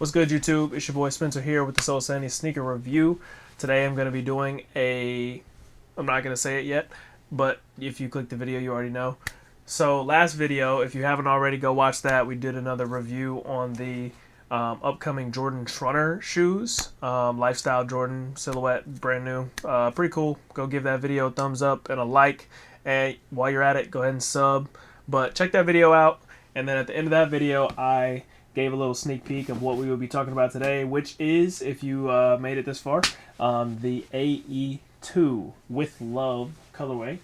What's good, YouTube? It's your boy Spencer here with the Soul Sandy sneaker review. Today I'm going to be doing I'm not going to say it yet, but if you click the video, you already know. So last video, if you haven't already, go watch that. We did another review on the upcoming Jordan Trunner shoes. Lifestyle Jordan silhouette, brand new. Pretty cool. Go give that video a thumbs up and a like. And while you're at it, go ahead and sub. But check that video out. And then at the end of that video, I gave a little sneak peek of what we will be talking about today, which is, if you made it this far, the AE2 with Love colorway.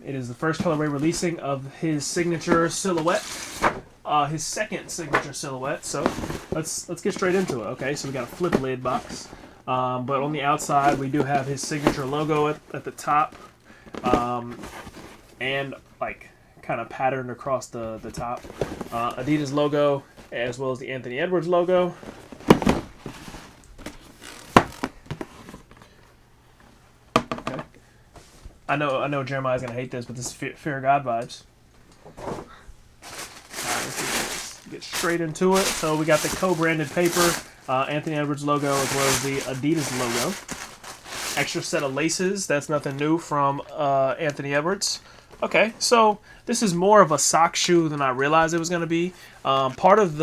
It is the first colorway releasing of his signature silhouette, his second signature silhouette. So let's get straight into it. Okay, so we got a flip lid box, but on the outside we do have his signature logo at the top, and like kind of patterned across the top. Adidas logo, as well as the Anthony Edwards logo. Okay. I know Jeremiah's gonna hate this, but this is Fear of God vibes. Alright, let's get straight into it. So we got the co-branded paper, Anthony Edwards logo, as well as the Adidas logo. Extra set of laces. That's nothing new from Anthony Edwards. Okay, so this is more of a sock shoe than I realized it was going to be. Part of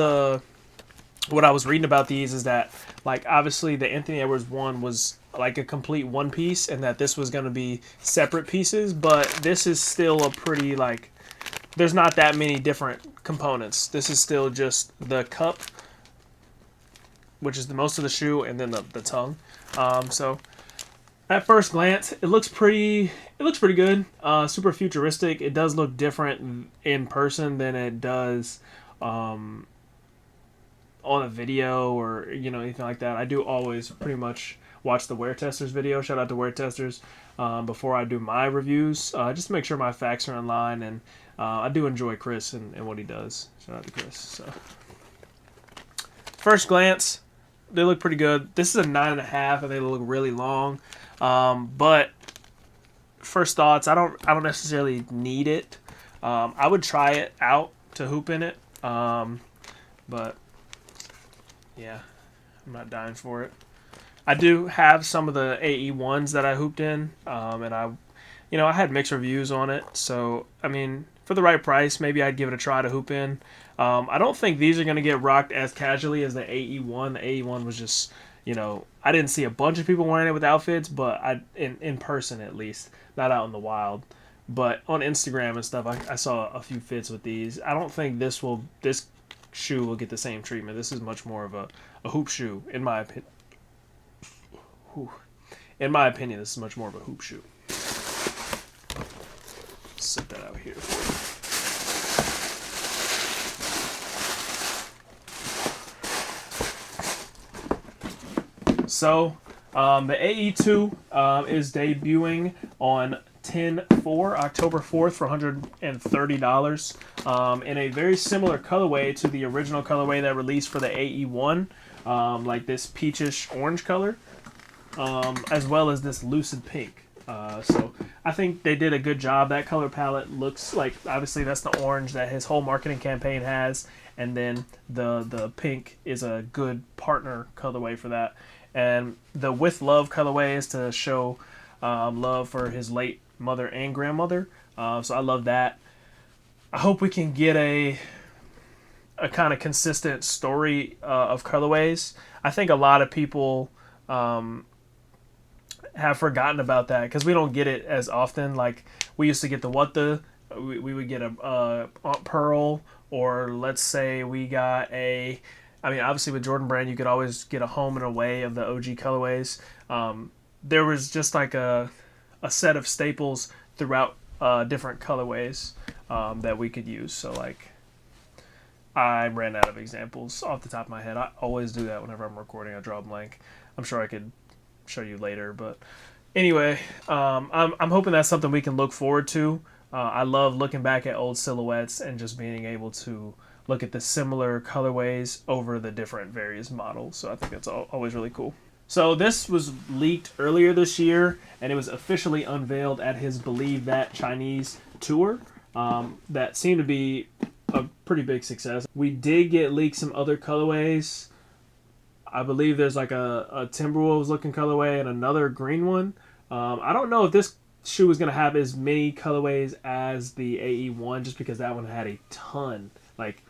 what I was reading about these is that, like, obviously the Anthony Edwards one was like a complete one piece, and that this was going to be separate pieces, but this is still a pretty, like, there's not that many different components. This is still just the cup, which is the most of the shoe, and then the tongue. So at first glance, it looks pretty good. Super futuristic. It does look different in person than it does on a video or anything like that. I do always pretty much watch the Wear Testers video. Shout out to Wear Testers before I do my reviews, just to make sure my facts are in line. And I do enjoy Chris and what he does. Shout out to Chris. So first glance, they look pretty good. This is a 9.5, and they look really long. But first thoughts, I don't necessarily need it. I would try it out to hoop in it. But yeah, I'm not dying for it. I do have some of the AE1s that I hooped in, and I had mixed reviews on it. So, I mean, for the right price, maybe I'd give it a try to hoop in. I don't think these are going to get rocked as casually as the AE1. The AE1 was just, I didn't see a bunch of people wearing it with outfits, but in person at least, not out in the wild. But on Instagram and stuff, I saw a few fits with these. I don't think this shoe will get the same treatment. This is much more of a hoop shoe, in my opinion. In my opinion, this is much more of a hoop shoe. Set that out here for you. So, the AE2 is debuting on October 4th for $130 in a very similar colorway to the original colorway that released for the AE1, like this peachish orange color, as well as this lucid pink. So I think they did a good job. That color palette looks like, obviously that's the orange that his whole marketing campaign has, and then the pink is a good partner colorway for that. And the With Love colorway is to show love for his late mother and grandmother. So I love that. I hope we can get a kind of consistent story of colorways. I think a lot of people have forgotten about that because we don't get it as often. Like, we used to get we would get a Aunt Pearl, or let's say we got obviously with Jordan Brand, you could always get a home and away of the OG colorways. There was just like a set of staples throughout different colorways that we could use. So, like, I ran out of examples off the top of my head. I always do that whenever I'm recording. I draw a blank. I'm sure I could show you later, but anyway, I'm hoping that's something we can look forward to. I love looking back at old silhouettes and just being able to look at the similar colorways over the different various models. So I think that's always really cool. So this was leaked earlier this year, and it was officially unveiled at his Believe That Chinese tour. That seemed to be a pretty big success. We did get leaked some other colorways I believe there's like a Timberwolves looking colorway and another green one. I don't know if this shoe is going to have as many colorways as the AE1 just because that one had a ton, like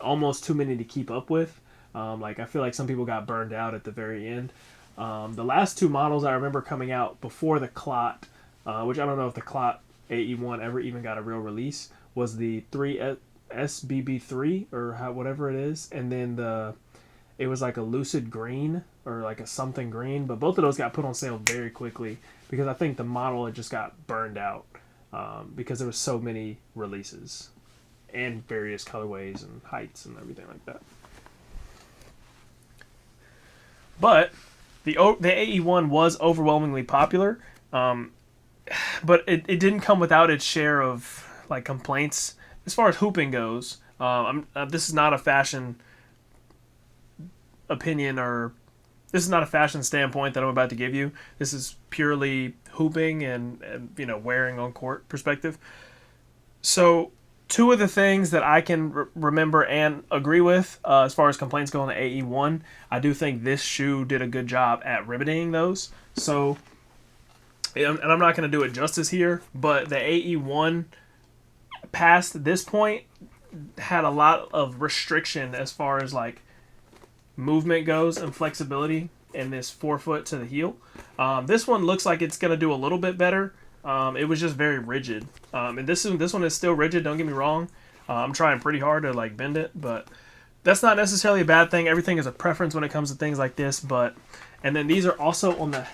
almost too many to keep up with. Like I feel like some people got burned out at the very end. The last two models I remember coming out before the Clot, which I don't know if the Clot AE1 ever even got a real release, was the 3 SBB3 or whatever it is, and then it was like a lucid green or like a something green, but both of those got put on sale very quickly because I think the model had just got burned out because there was so many releases and various colorways and heights and everything like that. But the AE1 was overwhelmingly popular, but it didn't come without its share of like complaints as far as hooping goes. This is not a fashion opinion or this is not a fashion standpoint that I'm about to give you. This is purely hooping and wearing on court perspective. So two of the things that I can remember and agree with as far as complaints go on the AE1, I do think this shoe did a good job at remedying those. So, and I'm not going to do it justice here, but the AE1 past this point had a lot of restriction as far as like movement goes and flexibility in this forefoot to the heel. This one looks like it's going to do a little bit better. It was just very rigid. And this one is still rigid, don't get me wrong. I'm trying pretty hard to like bend it, but that's not necessarily a bad thing. Everything is a preference when it comes to things like this, and then these are also on the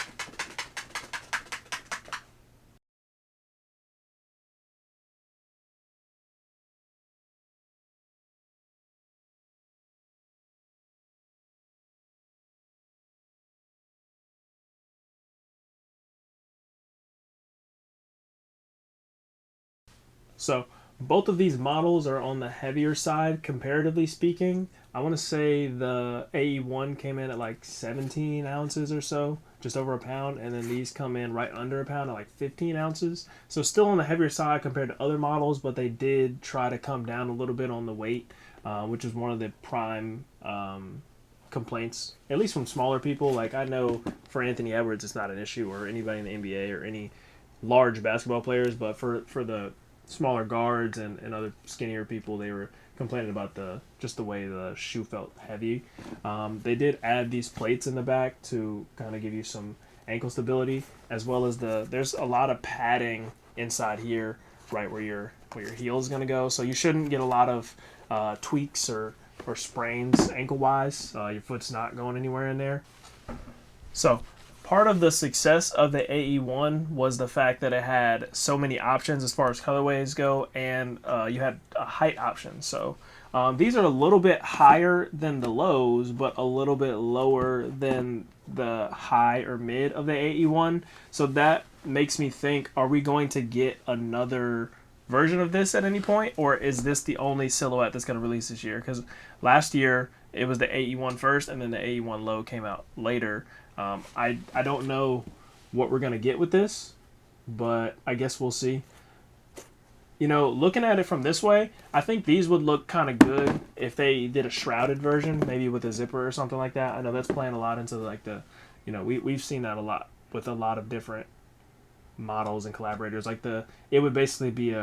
So both of these models are on the heavier side, comparatively speaking. I want to say the AE1 came in at like 17 ounces or so, just over a pound, and then these come in right under a pound at like 15 ounces. So still on the heavier side compared to other models, but they did try to come down a little bit on the weight, which is one of the prime complaints, at least from smaller people. Like I know for Anthony Edwards, it's not an issue, or anybody in the NBA or any large basketball players, but for the smaller guards and other skinnier people, they were complaining about just the way the shoe felt heavy. They did add these plates in the back to kind of give you some ankle stability, as well as there's a lot of padding inside here, right where your heel is going to go. So you shouldn't get a lot of tweaks or sprains ankle wise. Your foot's not going anywhere in there. So part of the success of the AE1 was the fact that it had so many options as far as colorways go, and you had a height option. So these are a little bit higher than the lows, but a little bit lower than the high or mid of the AE1. So that makes me think, are we going to get another version of this at any point, or is this the only silhouette that's going to release this year? Because last year it was the AE1 first, and then the AE1 low came out later. I don't know what we're going to get with this, but I guess we'll see. Looking at it from this way, I think these would look kind of good if they did a shrouded version, maybe with a zipper or something like that. I know that's playing a lot into like we've seen that a lot with a lot of different models and collaborators. Like it would basically be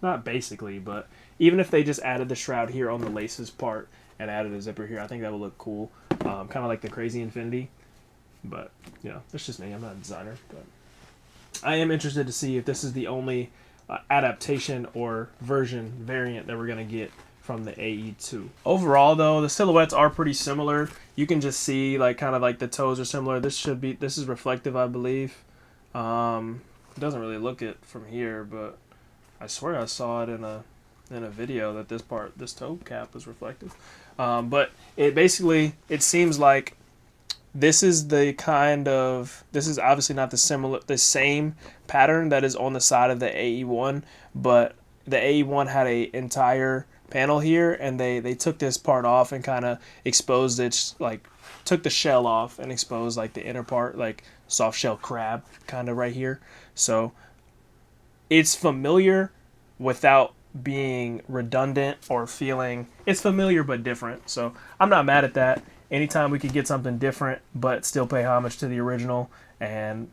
not basically, but even if they just added the shroud here on the laces part and added a zipper here, I think that would look cool. Kind of like the Crazy Infinity. But, that's just me. I'm not a designer. But I am interested to see if this is the only adaptation or variant that we're going to get from the AE2. Overall, though, the silhouettes are pretty similar. You can just see, kind of like the toes are similar. This is reflective, I believe. It doesn't really look it from here, but I swear I saw it in a video that this toe cap was reflective. But it seems like this is obviously not the same pattern that is on the side of the AE1, but the AE1 had a entire panel here, and they took this part off and kind of exposed it, took the shell off and exposed the inner part, soft shell crab kind of right here. So it's familiar without being redundant or feeling, it's familiar but different. So I'm not mad at that. anytime we could get something different but still pay homage to the original, and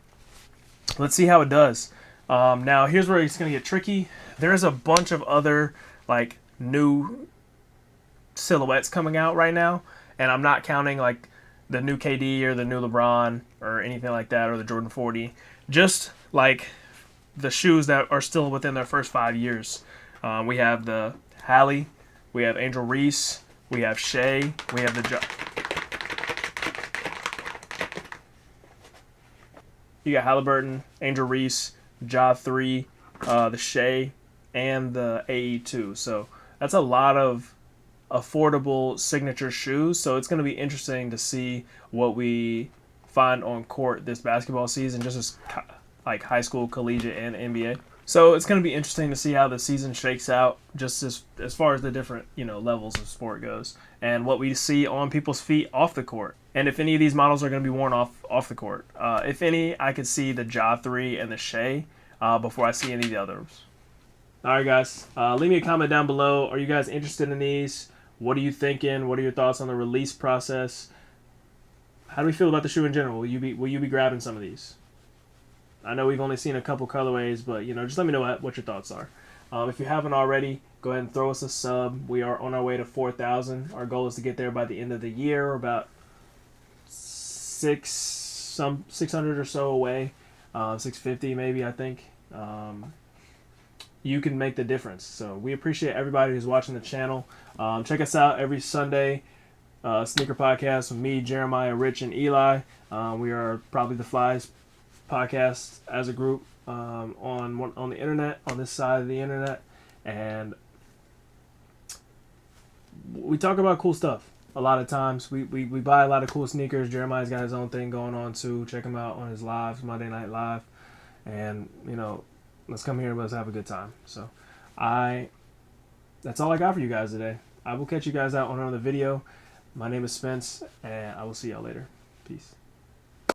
let's see how it does. Now here's where it's going to get tricky. There's a bunch of other like new silhouettes coming out right now, and I'm not counting like the new KD or the new LeBron or anything like that, or the Jordan 40. Just like the shoes that are still within their first 5 years. We have the Hallie, we have Angel Reese, we have Shai, we have the you got Haliburton, Angel Reese, Ja 3, the Shai, and the AE2. So that's a lot of affordable signature shoes. So it's going to be interesting to see what we find on court this basketball season, just as like high school, collegiate, and NBA. So it's going to be interesting to see how the season shakes out, just as far as the different levels of sport goes, and what we see on people's feet off the court, and if any of these models are going to be worn off the court. If any, I could see the Ja 3 and the Shai before I see any of the others. All right, guys, leave me a comment down below. Are you guys interested in these? What are you thinking? What are your thoughts on the release process? How do we feel about the shoe in general? Will you be grabbing some of these? I know we've only seen a couple colorways, but just let me know what your thoughts are. If you haven't already, go ahead and throw us a sub. We are on our way to 4,000. Our goal is to get there by the end of the year, about 600 or so away, 650 maybe, I think. You can make the difference. So we appreciate everybody who's watching the channel. Check us out every Sunday. Sneaker podcast with me, Jeremiah, Rich, and Eli. We are probably the Flies podcast as a group on the internet, on this side of the internet, and we talk about cool stuff. A lot of times we buy a lot of cool sneakers. Jeremiah's got his own thing going on too. Check him out on his lives, Monday Night Live, and let's come here and let's have a good time. So that's all I got for you guys today. I will catch you guys out on another video. My name is Spence, and I will see y'all later. Peace.